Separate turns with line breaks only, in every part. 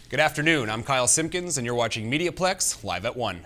Good afternoon, I'm Kyle Simkins and you're watching MediaPlex live at 1.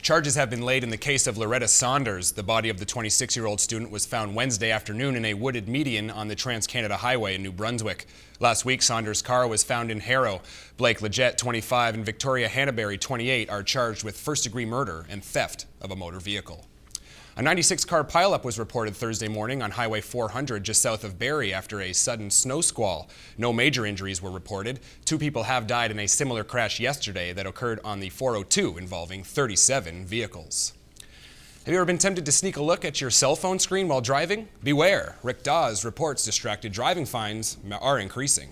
Charges have been laid in the case of Loretta Saunders. The body of the 26-year-old student was found Wednesday afternoon in a wooded median on the Trans-Canada Highway in New Brunswick. Last week, Saunders' car was found in Harrow. Blake Leggett, 25, and Victoria Hannaberry, 28, are charged with first-degree murder and theft of a motor vehicle. A 96-car pileup was reported Thursday morning on Highway 400 just south of Barrie after a sudden snow squall. No major injuries were reported. 2 people have died in a similar crash yesterday that occurred on the 402 involving 37 vehicles. Have you ever been tempted to sneak a look at your cell phone screen while driving? Beware. Rick Dawes reports distracted driving fines are increasing.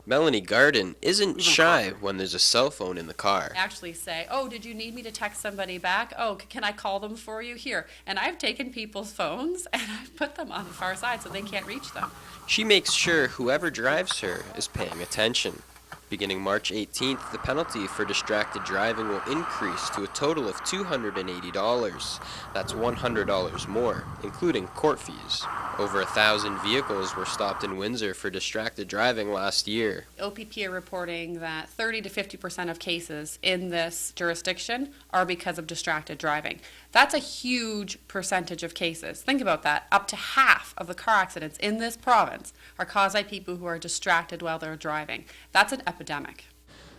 Melanie Garden isn't shy when there's a cell phone in the car.
Actually say, oh, did you need me to text somebody back? Oh, can I call them for you? Here. And I've taken people's phones and I've put them on the far side so they can't reach them.
She makes sure whoever drives her is paying attention. Beginning March 18th, the penalty for distracted driving will increase to a total of $280. That's $100 more, including court fees. Over 1,000 vehicles were stopped in Windsor for distracted driving last year.
OPP are reporting that 30 to 50% of cases in this jurisdiction are because of distracted driving. That's a huge percentage of cases. Think about that. Up to half of the car accidents in this province are caused by people who are distracted while they're driving. That's an epidemic.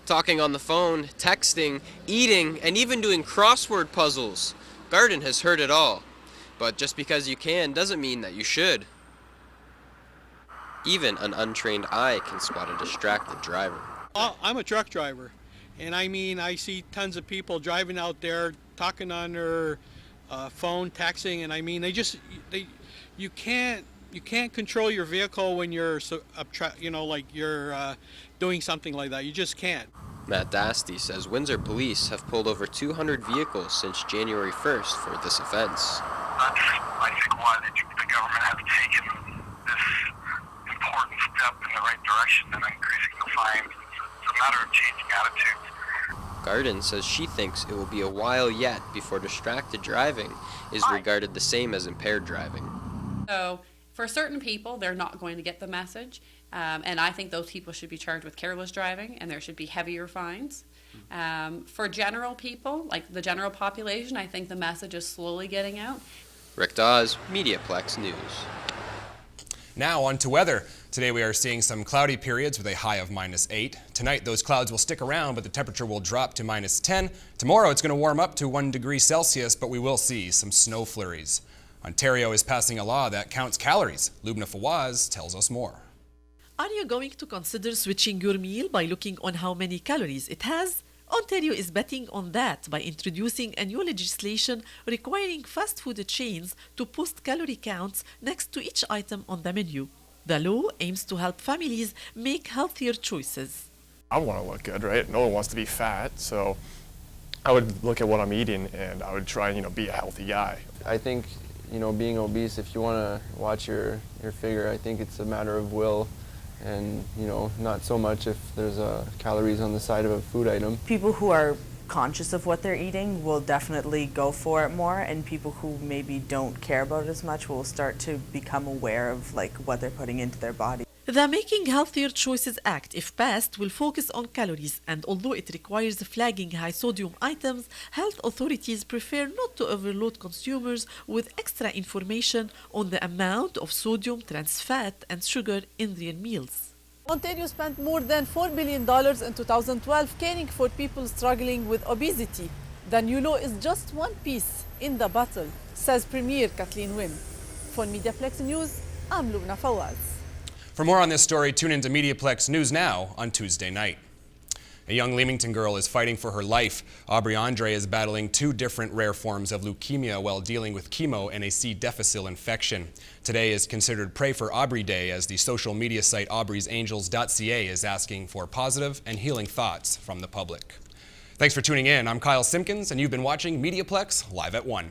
Talking on the phone, texting, eating, and even doing crossword puzzles. Garden has heard it all. But just because you can doesn't mean that you should. Even an untrained eye can spot a distracted driver.
I'm a truck driver, and I see tons of people driving out there talking on their phone, texting, and you can't control your vehicle when you're doing something like that. You just can't.
Matt Dasty says Windsor police have pulled over 200 vehicles since January 1st for this offense.
That's, I think, why the government has taken this important step in the right direction and increasing the fines. It's a matter of changing attitudes.
Garden says she thinks it will be a while yet before distracted driving is regarded the same as impaired driving.
So for certain people, they're not going to get the message. And I think those people should be charged with careless driving and there should be heavier fines. For general people, like the general population, I think the message is slowly getting out.
Rick Dawes, MediaPlex News.
Now on to weather. Today we are seeing some cloudy periods with a high of -8. Tonight those clouds will stick around, but the temperature will drop to -10. Tomorrow it's going to warm up to 1 degree Celsius, but we will see some snow flurries. Ontario is passing a law that counts calories. Lubna Fawaz tells us more.
Are you going to consider switching your meal by looking on how many calories it has? Ontario is betting on that by introducing a new legislation requiring fast food chains to post calorie counts next to each item on the menu. The law aims to help families make healthier choices.
I want to look good, right? No one wants to be fat, so I would look at what I'm eating and I would try and, be a healthy guy.
I think, being obese, if you want to watch your figure, I think it's a matter of will. And, not so much if there's calories on the side of a food item.
People who are conscious of what they're eating will definitely go for it more, and people who maybe don't care about it as much will start to become aware of what they're putting into their body.
The Making Healthier Choices Act, if passed, will focus on calories, and although it requires flagging high-sodium items, health authorities prefer not to overload consumers with extra information on the amount of sodium, trans fat, and sugar in their meals.
Ontario spent more than $4 billion in 2012 caring for people struggling with obesity. The new law is just one piece in the battle, says Premier Kathleen Wynne. For MediaPlex News, I'm Lubna Fawaz.
For more on this story, tune into MediaPlex News Now on Tuesday night. A young Leamington girl is fighting for her life. Aubrey Andre is battling 2 different rare forms of leukemia while dealing with chemo and a C. difficile infection. Today is considered Pray for Aubrey Day as the social media site aubreysangels.ca is asking for positive and healing thoughts from the public. Thanks for tuning in. I'm Kyle Simkins and you've been watching MediaPlex Live at 1.